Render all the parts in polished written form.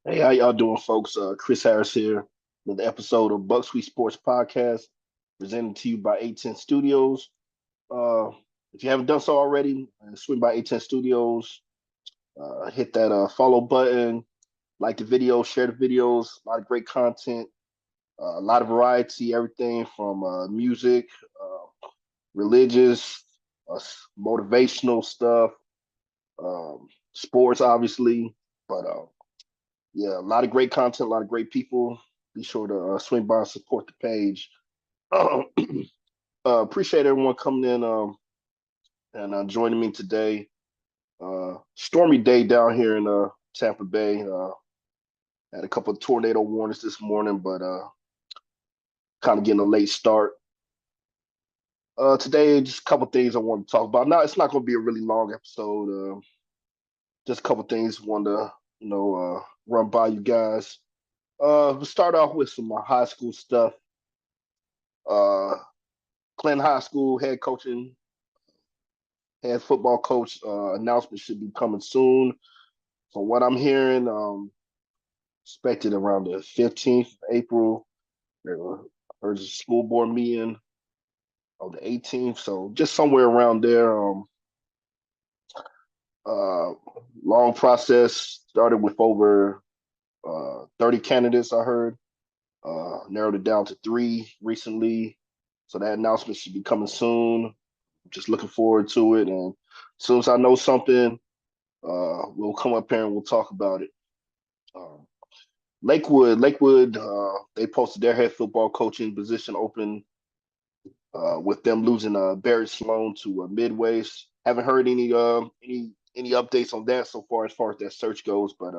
Hey, how y'all doing, folks? Chris Harris here with an episode of Buck Sweet Sports Podcast, presented to you by A10 Studios. Uh, if you haven't done so already, swing by A10 Studios, hit that follow button, like the video, share the videos. A lot of great content, a lot of variety, everything from music, religious, uh, motivational stuff, sports, obviously. But yeah, a lot of great content, a lot of great people. Be sure to swing by and support the page. Appreciate everyone coming in and joining me today. Stormy day down here in Tampa Bay. Had a couple of tornado warnings this morning, but kind of getting a late start. Today, just a couple of things I want to talk about. Now, it's not going to be a really long episode. Just a couple of things I want to, run by you guys. We'll start off with some high school stuff. Uh, Clinton High School head football coach announcement should be coming soon. From what I'm hearing, expected around the 15th of April. There's a school board meeting on the 18th, so just somewhere around there. Uh, Long process started with over 30 candidates. I heard narrowed it down to three recently, so that announcement should be coming soon. Just looking forward to it, and as soon as I know something, we'll come up here and we'll talk about it. Um, Lakewood, they posted their head football coaching position open with them losing Barrett Sloan to Midway. Haven't heard any updates on that so far as that search goes. But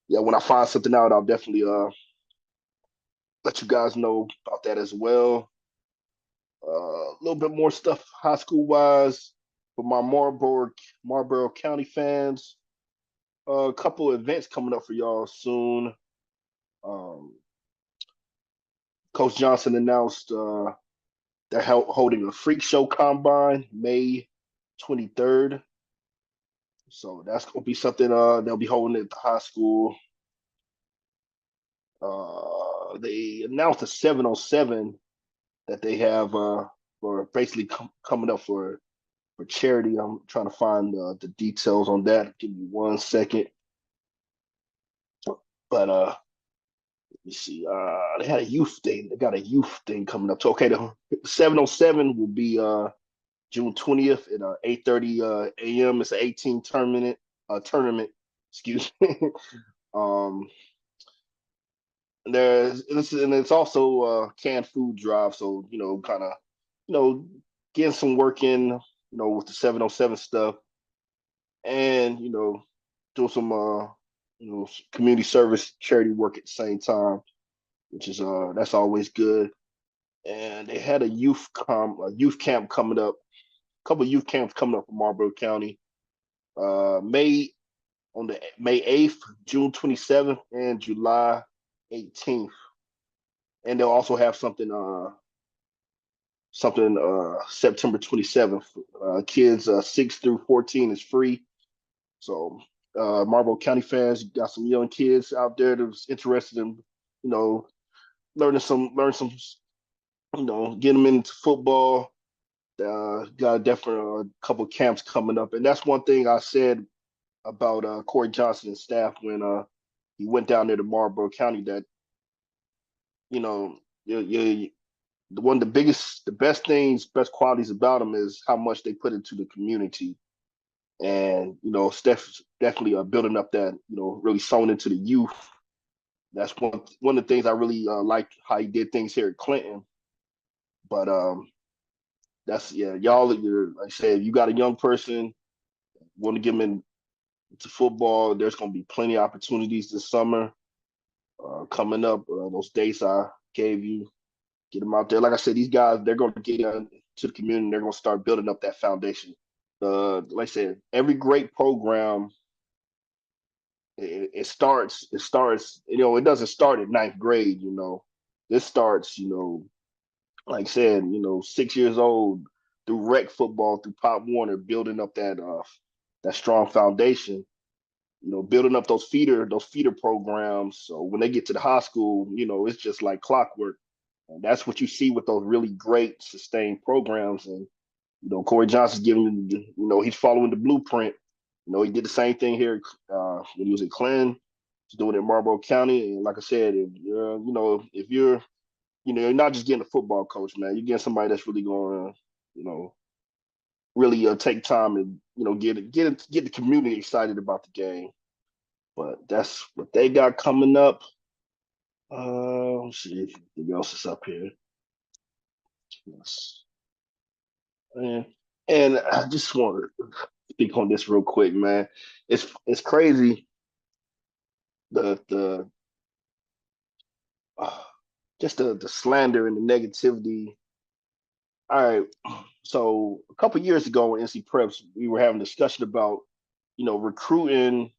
yeah, when I find something out, I'll definitely let you guys know about that as well. A little bit more stuff high school wise for my Marlboro County fans. A couple of events coming up for y'all soon. Um, Coach Johnson announced they're holding a freak show combine May 23rd. So that's gonna be something they'll be holding at the high school. They announced a 707 that they have for basically coming up for charity. I'm trying to find the details on that. Give me 1 second. But let me see. They had a youth thing. They got a youth thing coming up. So okay, the 707 will be June 20th at 8:30 a.m. It's an 18 tournament. Excuse me. um, and it's also canned food drive. So kind of you know getting some work in, with the 707 stuff, and do some community service charity work at the same time, which is that's always good. And they had a youth camp coming up, a couple of youth camps coming up in Marlboro County. May on the May 8th, June 27th, and July 18th. And they'll also have something September 27th. Kids 6 through 14 is free. So Marlboro County fans, you got some young kids out there that's interested in, you know, learn some, get them into football. Got a definitely a couple camps coming up, and that's one thing I said about Corey Johnson and staff when he went down there to Marlboro County. That you one of the best things, best qualities about him is how much they put into the community, and definitely building up that really sewn into the youth. That's one of the things I really like how he did things here at Clinton. But that's yeah, y'all. Like I said, you got a young person, want to get them into football. There's going to be plenty of opportunities this summer coming up. Those dates I gave you, get them out there. Like I said, these guys, they're going to get into the community. They're going to start building up that foundation. Like I said, every great program, it starts. It starts. It doesn't start at ninth grade. This starts. Like I said, 6 years old through rec football, through Pop Warner, building up that strong foundation. building up those feeder programs. So when they get to the high school, it's just like clockwork. And that's what you see with those really great sustained programs. And Corey Johnson's giving, he's following the blueprint. He did the same thing here when he was at Clinton. He's doing it in Marlboro County. And like I said, if you're not just getting a football coach, man, you're getting somebody that's really going to, really take time and get the community excited about the game. But that's what they got coming up. Let's see if anything else is up here. Yes. And I just want to speak on this real quick, man. It's crazy the uh, just the slander and the negativity. All right, so a couple years ago in NC Preps, we were having a discussion about recruiting,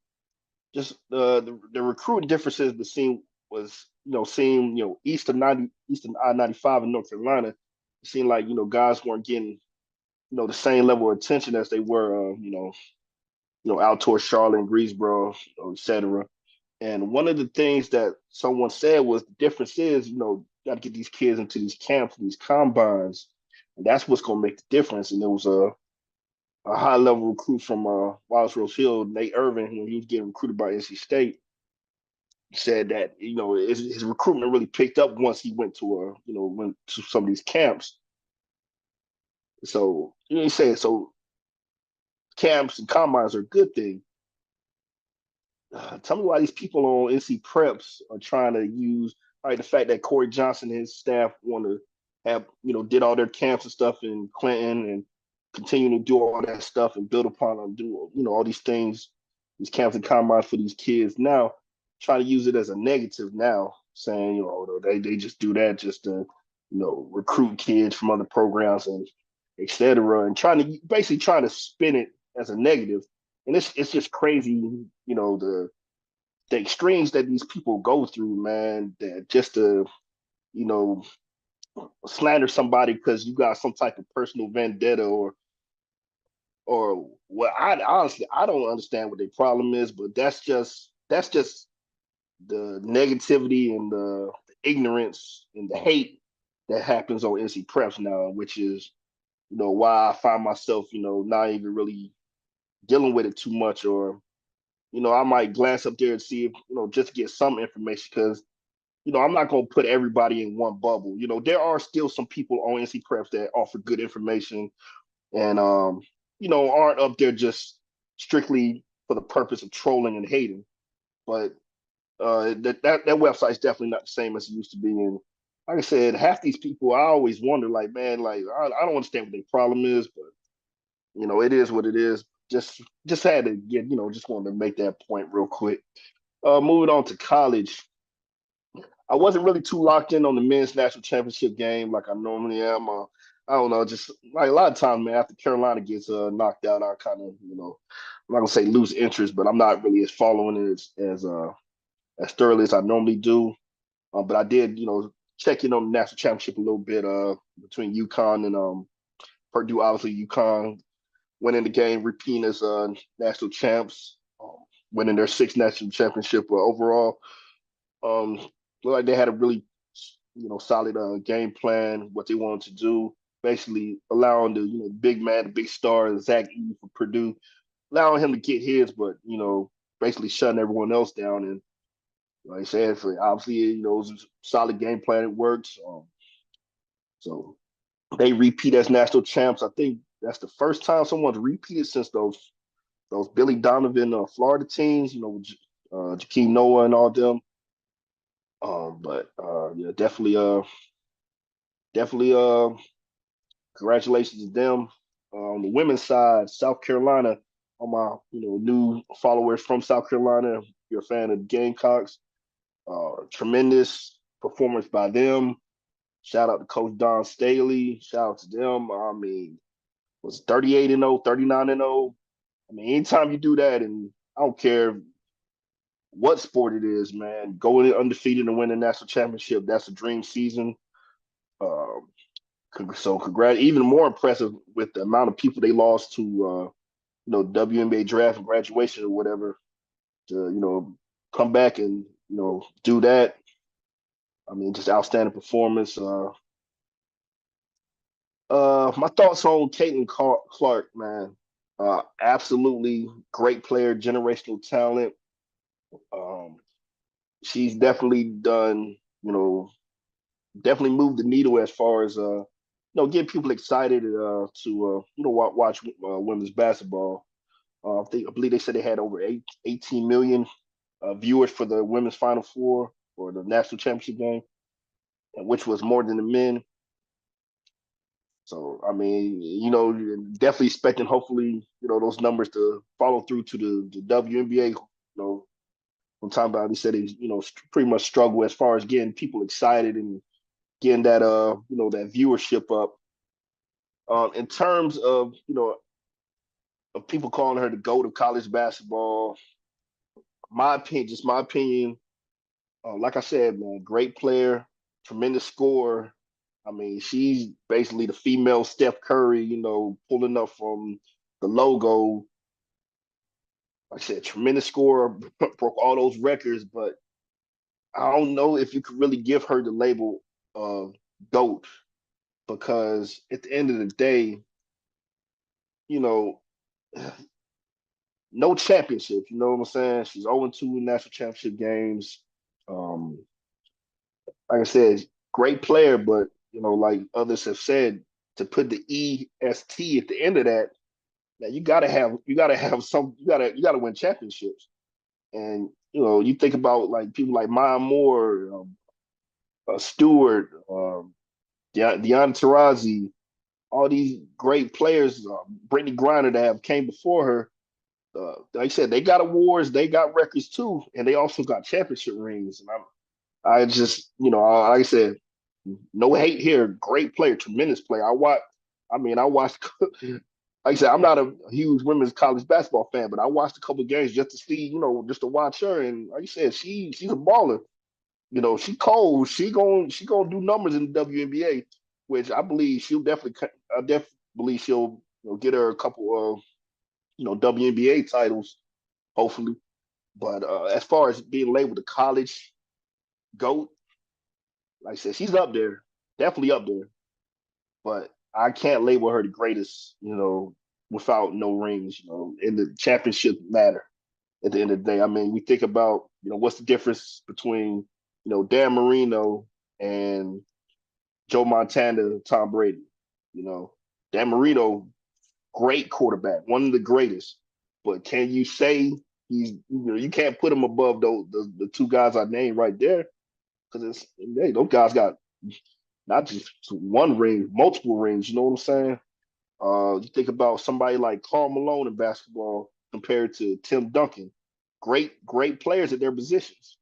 just the recruiting differences between was seeing Eastern I-95 in North Carolina. It seemed like guys weren't getting the same level of attention as they were out towards Charlotte and Greensboro, et cetera. And one of the things that someone said was the difference is, got to get these kids into these camps, these combines, and that's what's going to make the difference. And there was a high level recruit from Wallace Rose Hill, Nate Irvin, when he was getting recruited by NC State, said that his recruitment really picked up once he went to some of these camps. So he said so camps and combines are a good thing. Tell me why these people on NC Preps are trying to use the fact that Corey Johnson and his staff want to have did all their camps and stuff in Clinton and continue to do all that stuff and build upon them, do all these things, these camps and combines for these kids. Now try to use it as a negative now, saying they just do that just to recruit kids from other programs and etc. And trying to spin it as a negative, and it's just crazy, the extremes that these people go through, man. That just to you know slander somebody because you got some type of personal vendetta or what. I honestly I don't understand what their problem is, but that's just the negativity and the ignorance and the hate that happens on NC Preps now, which is why I find myself not even really dealing with it too much, or I might glance up there and see if just to get some information because I'm not going to put everybody in one bubble. There are still some people on NC Preps that offer good information and aren't up there just strictly for the purpose of trolling and hating. But that website's definitely not the same as it used to be. And like I said, half these people, I always wonder, like, man, like I don't understand what their problem is, but it is what it is. Just had to just wanted to make that point real quick. Moving on to college. I wasn't really too locked in on the men's national championship game like I normally am. I don't know, just like a lot of times, man. After Carolina gets knocked out, I kind of, I'm not gonna say lose interest, but I'm not really as following it as thoroughly as I normally do. But I did, check in on the national championship a little bit between UConn and Purdue. Obviously, UConn winning the game, repeating as national champs, winning their sixth national championship overall. Um, Looked like they had a really, solid game plan, what they wanted to do. Basically, allowing the big man, the big star, Zach Edey for Purdue, allowing him to get his, but basically shutting everyone else down. And like I said, obviously, it was a solid game plan. It works. So they repeat as national champs. I think that's the first time someone's repeated since those Billy Donovan Florida teams. Jakeem Noah and all them. But yeah, definitely congratulations to them. On the women's side, South Carolina, all my new followers from South Carolina, if you're a fan of the Gamecocks, tremendous performance by them. Shout out to Coach Don Staley. Shout out to them. I mean, was 38-0, 39-0. I mean, anytime you do that, and I don't care what sport it is, man, going undefeated and winning the national championship, that's a dream season. Um, so congrats, even more impressive with the amount of people they lost to, WNBA draft and graduation or whatever. to come back and do that. I mean, just outstanding performance. My thoughts on Caitlin Clark, man. Absolutely great player, generational talent. Um, she's definitely done, definitely moved the needle as far as get people excited to watch women's basketball. I believe they said they had over 18 million viewers for the women's Final Four or the national championship game, which was more than the men. So I mean, definitely expecting hopefully those numbers to follow through to the WNBA. From time about they said they pretty much struggle as far as getting people excited and getting that that viewership up. In terms of of people calling her the GOAT of college basketball, my opinion, just my opinion. Like I said, man, great player, tremendous scorer. I mean, she's basically the female Steph Curry, pulling up from the logo. Like I said, tremendous scorer, broke all those records, but I don't know if you could really give her the label of GOAT because at the end of the day, you know, no championship. You know what I'm saying? She's 0-2 in national championship games. Um, like I said, great player, but like others have said, to put the EST at the end of that, now you gotta have some you gotta win championships. And you think about like people like Maya Moore, Stewart, Deanna Taurasi, all these great players, Brittany Griner that have came before her. Like I said, they got awards, they got records too, and they also got championship rings. And I just, like I said, no hate here. Great player, tremendous player. I watched. Like I said, I'm not a huge women's college basketball fan, but I watched a couple games just to see, just to watch her. And like you said, she's a baller. She cold. She gonna do numbers in the WNBA, which I believe she'll definitely. I definitely believe she'll get her a couple of WNBA titles, hopefully. But as far as being labeled a college GOAT, like I said, she's up there, definitely up there. But I can't label her the greatest, without no rings. And the championship matter at the end of the day. I mean, we think about, what's the difference between, Dan Marino and Joe Montana, Tom Brady. You know, Dan Marino, great quarterback, one of the greatest. But can you say you can't put him above the two guys I named right there because those guys got not just one ring, multiple rings. You know what I'm saying? You think about somebody like Karl Malone in basketball compared to Tim Duncan. Great players at their positions.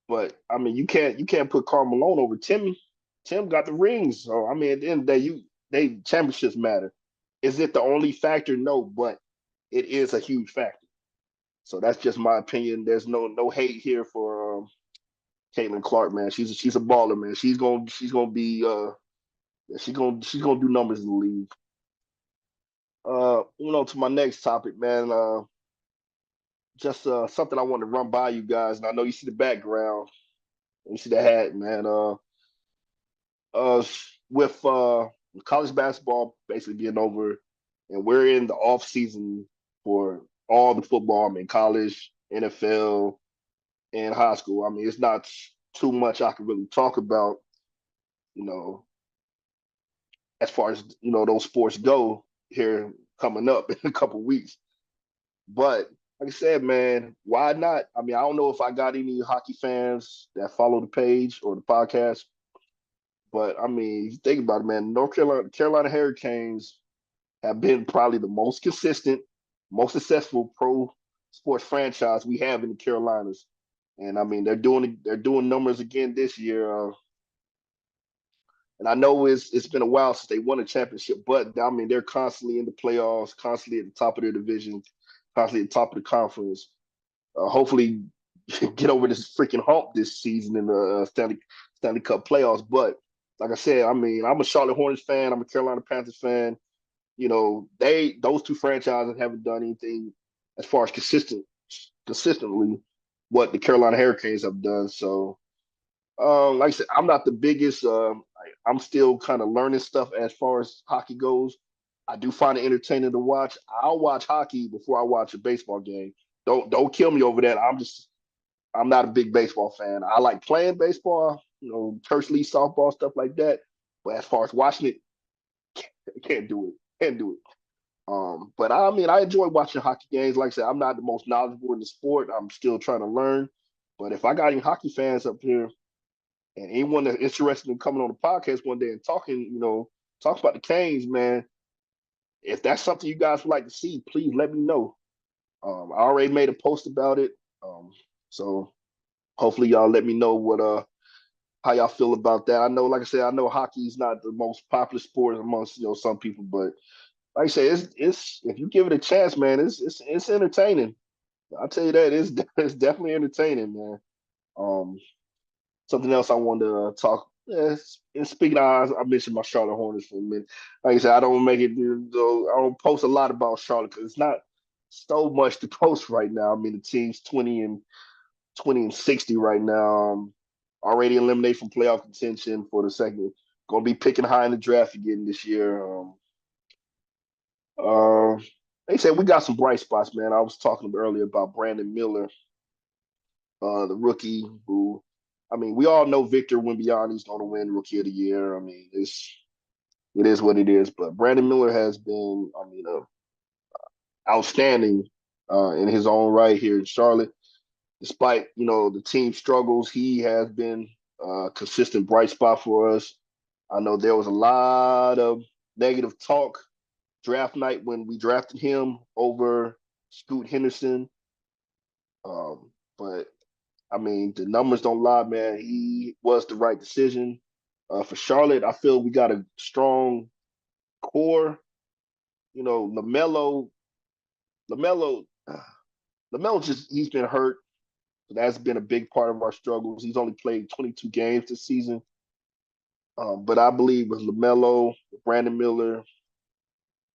But I mean, you can't put Karl Malone over Timmy. Tim got the rings. So I mean, at the end of the day, they championships matter. Is it the only factor? No, but it is a huge factor. So that's just my opinion. There's no hate here for Caitlin Clark, man. She's a baller, man. She's gonna be she's gonna do numbers in the league. To my next topic, man. Just something I want to run by you guys, and I know you see the background, you see the hat, man. Uh, with college basketball basically being over, and we're in the off season for all the football. I mean, college, NFL, and high school. I mean, it's not too much I can really talk about, you know, as far as those sports go here coming up in a couple weeks. But like I said, man, why not? I mean, I don't know if I got any hockey fans that follow the page or the podcast, but I mean, you think about it, man. North Carolina Hurricanes have been probably the most consistent, most successful pro sports franchise we have in the Carolinas. And I mean, they're doing numbers again this year. And I know it's been a while since they won a championship, but I mean, they're constantly in the playoffs, constantly at the top of their division, constantly at the top of the conference. Hopefully, get over this freaking hump this season in the Stanley Cup playoffs. But like I said, I mean, I'm a Charlotte Hornets fan. I'm a Carolina Panthers fan. Those two franchises haven't done anything as far as consistently what the Carolina Hurricanes have done. So, like I said, I'm not the biggest. I'm still kind of learning stuff as far as hockey goes. I do find it entertaining to watch. I'll watch hockey before I watch a baseball game. Don't kill me over that. I'm not a big baseball fan. I like playing baseball, church league softball stuff like that. But as far as watching it, can't do it. Can't do it. But I mean, I enjoy watching hockey games. Like I said, I'm not the most knowledgeable in the sport. I'm still trying to learn. But if I got any hockey fans up here and anyone that's interested in coming on the podcast one day and talking, talk about the Canes, man. If that's something you guys would like to see, please let me know. I already made a post about it. So hopefully y'all let me know what how y'all feel about that. I know, like I said, I know hockey is not the most popular sport amongst some people, but like I say, it's if you give it a chance, man, it's entertaining. I'll tell you that it's definitely entertaining, man. Um, Something else I wanted to talk. Yes, and speaking of, I mentioned my Charlotte Hornets for a minute. Like I said, I don't make it. I don't post a lot about Charlotte because it's not so much to post right now. I mean, the team's 20-60 right now. Already eliminated from playoff contention for the second. Going to be picking high in the draft again this year. Uh, they said we got some bright spots, man. I was talking earlier about Brandon Miller, the rookie who, I mean, we all know Victor Wembanyama's going to win Rookie of the Year. I mean, it is what it is. But Brandon Miller has been, I mean, outstanding in his own right here in Charlotte. Despite the team struggles, he has been a consistent bright spot for us. I know there was a lot of negative talk draft night when we drafted him over Scoot Henderson. But I mean, the numbers don't lie, man. He was the right decision. For Charlotte, I feel we got a strong core. LaMelo, LaMelo, LaMelo he's been hurt. So that's been a big part of our struggles. He's only played 22 games this season. But I believe with LaMelo, Brandon Miller,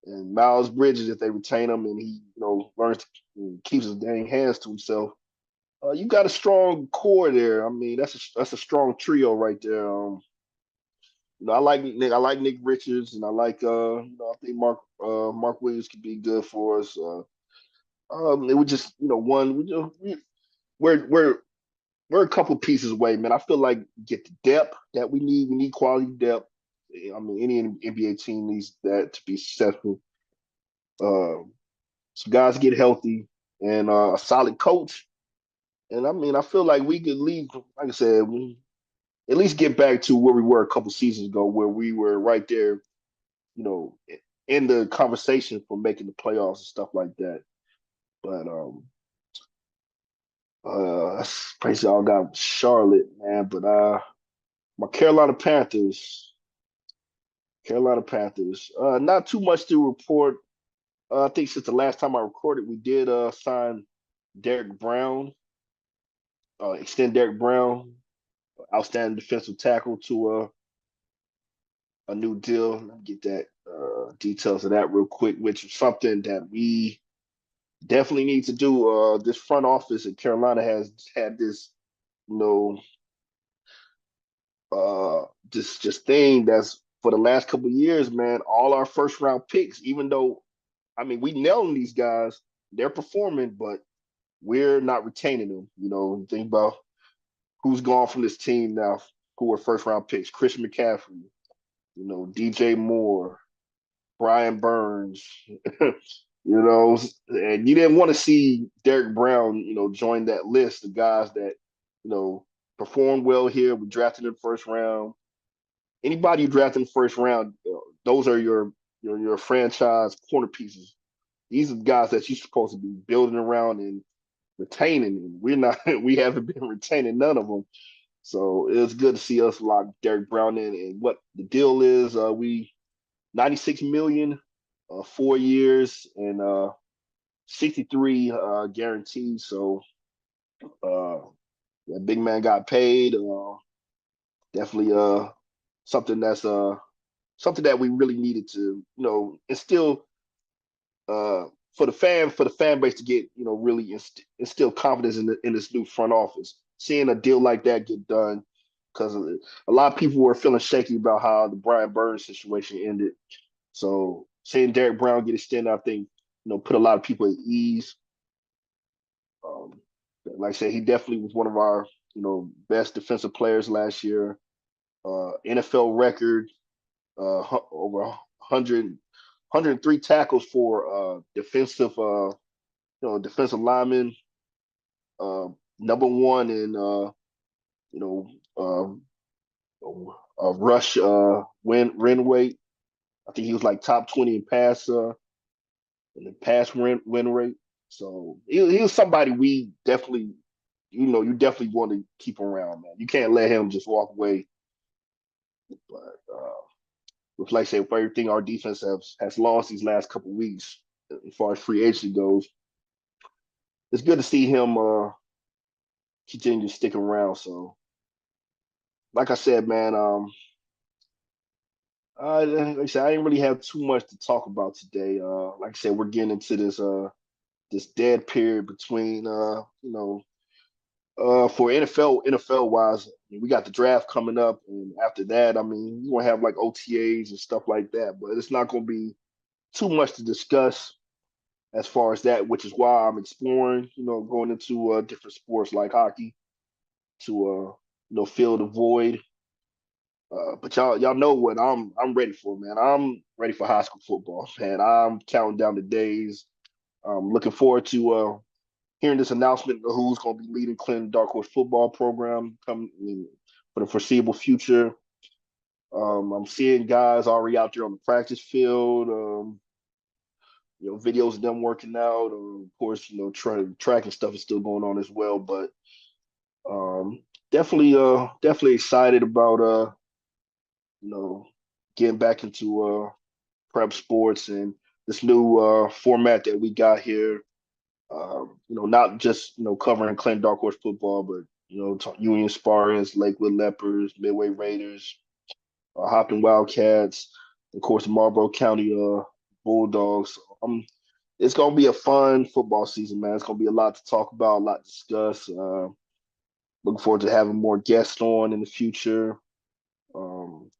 and Miles Bridges, if they retain him and he, learns to keeps his dang hands to himself, you got a strong core there. I mean, that's a strong trio right there. I like Nick Richards, and I like I think Mark Williams could be good for us. It would just one we're we're a couple pieces away, man. I feel like get the depth that we need. We need quality depth. I mean, any NBA team needs that to be successful. Uh, some guys get healthy and a solid coach. And I mean, I feel like we could leave, like I said, at least get back to where we were a couple seasons ago, where we were right there, you know, in the conversation for making the playoffs and stuff like that. But that's crazy. All got Charlotte, man. But my Carolina Panthers. Not too much to report. I think since the last time I recorded, we did sign Derek Brown, extend Derek Brown, outstanding defensive tackle, to a new deal. Let me get that details of that real quick, which is something that we definitely need to do. This front office in Carolina has had this, you know, this just thing that's for the last couple of years, man. All our first round picks, even though I mean we nailing these guys, they're performing, but we're not retaining them. Think about who's gone from this team now, who were first round picks: Chris McCaffrey, DJ Moore, Brian Burns, and you didn't want to see Derek Brown, join that list of guys that, performed well here. We drafted in the first round. Anybody you draft in the first round, those are your franchise corner pieces. These are the guys that you're supposed to be building around and retaining. And we're not. We haven't been retaining none of them. So it's good to see us lock Derek Brown in. And what the deal is, we 96 million, 4 years, and 63 guaranteed. So uh, that big man got paid. Definitely something that's something that we really needed to instill for the fan base to get really instill confidence in this new front office. Seeing a deal like that get done because a lot of people were feeling shaky about how the Brian Burns situation ended. So seeing Derek Brown get extended, I think put a lot of people at ease. Um, like I said, he definitely was one of our best defensive players last year. NFL record, over 103 tackles for defensive defensive lineman, uh, number one in you know rush win rate. I think he was like top 20 in the pass win rate. So he was somebody we definitely you definitely want to keep around, man. You can't let him just walk away. But with like I said, with everything our defense has lost these last couple of weeks, as far as free agency goes, it's good to see him continue to stick around. So, like I said, man, like I said, I didn't really have too much to talk about today. Like I said, we're getting into this dead period between for NFL wise, we got the draft coming up, and after that, I mean, you're gonna have like OTAs and stuff like that, but it's not gonna be too much to discuss as far as that, which is why I'm exploring, going into different sports like hockey to fill the void. But y'all know what I'm ready for, man. I'm ready for high school football, man. I'm counting down the days. I'm looking forward to hearing this announcement of who's going to be leading Clinton Dark Horse football program coming for the foreseeable future. I'm seeing guys already out there on the practice field. Videos of them working out. Of course, track and stuff is still going on as well. But definitely excited about you know, getting back into prep sports and this new format that we got here. Not just covering Clinton Dark Horse football, but Union Spartans, Lakewood Leopards, Midway Raiders, Hopton Wildcats, of course, the Marlboro County Bulldogs. It's gonna be a fun football season, man. It's gonna be a lot to talk about, a lot to discuss. Looking forward to having more guests on in the future. Um,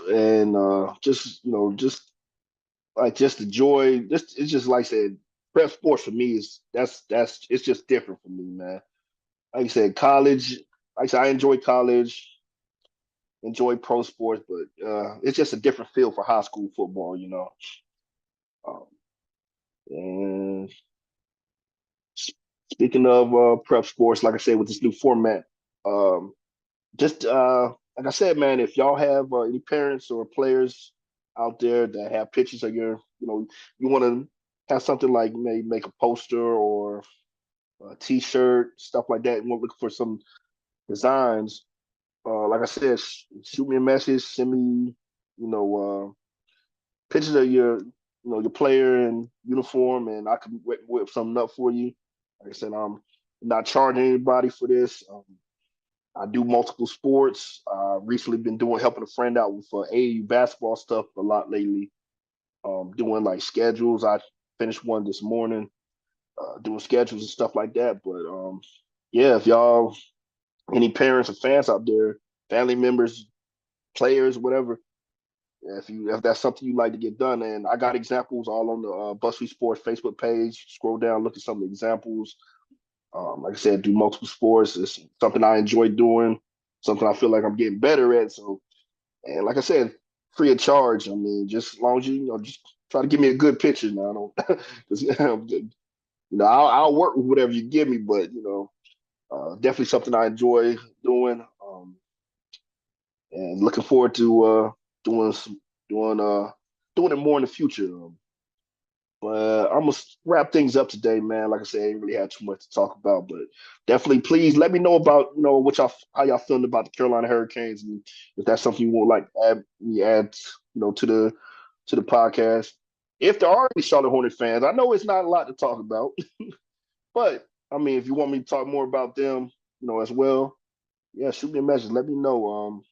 and just just the joy. Just it's just like I said, prep sports for me is that's it's just different for me, man. Like I said, college. Like I said, I enjoy college, enjoy pro sports, but it's just a different feel for high school football. Um, and speaking of prep sports, like I said, with this new format, um, just like I said, man, if y'all have any parents or players out there that have pictures of you want to have something like maybe make a poster or a T-shirt, stuff like that, and we're looking for some designs. Like I said, shoot me a message, send me, pictures of your player in uniform, and I can whip something up for you. Like I said, I'm not charging anybody for this. I do multiple sports. Recently been helping a friend out with AAU basketball stuff a lot lately. Doing like schedules. I finished one this morning, doing schedules and stuff like that. But yeah, if y'all any parents or fans out there, family members, players, whatever, if that's something you like to get done, and I got examples all on the BuzzFeed Sports Facebook page. Scroll down, look at some of the examples. Like I said, do multiple sports. It's something I enjoy doing, something I feel like I'm getting better at. So, and like I said, free of charge. I mean, just as long as just try to give me a good picture. Now, I don't, 'cause, I'll work with whatever you give me, but definitely something I enjoy doing. And looking forward to doing some, doing it more in the future. But I'm gonna wrap things up today, man. Like I said, I ain't really had too much to talk about, but definitely, please let me know about what how y'all feeling about the Carolina Hurricanes, and if that's something you want like add to the podcast. If there are any Charlotte Hornet fans, I know it's not a lot to talk about, but I mean, if you want me to talk more about them, as well, yeah, shoot me a message. Let me know.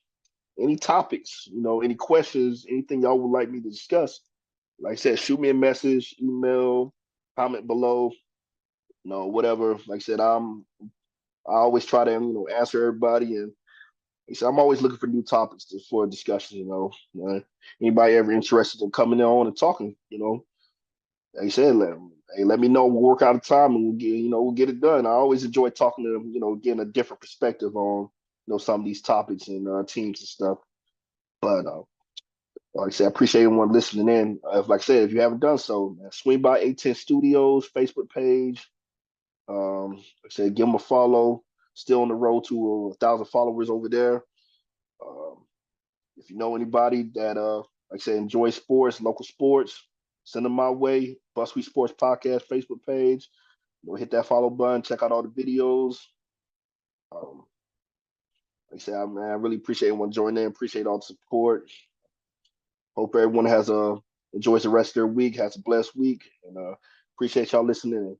Any topics, any questions, anything y'all would like me to discuss. like I said, shoot me a message, email, comment below, whatever. Like I said, I always try to answer everybody, and like I said, I'm always looking for new topics for discussion. Anybody ever interested in coming on and talking? Like I said, let me know. We'll work out a time and we'll get it done. I always enjoy talking to them, getting a different perspective on some of these topics and teams and stuff. But like I said, I appreciate everyone listening in. Like I said, if you haven't done so, man, swing by A10 Studios Facebook page. Like I said, give them a follow. Still on the road to 1,000 followers over there. Um, if you know anybody that, like I said, enjoys sports, local sports, send them my way. Bus We Sports Podcast Facebook page. Hit that follow button. Check out all the videos. Um, like I said, I really appreciate everyone joining in. Appreciate all the support. Hope everyone enjoys the rest of their week, has a blessed week, and appreciate y'all listening in.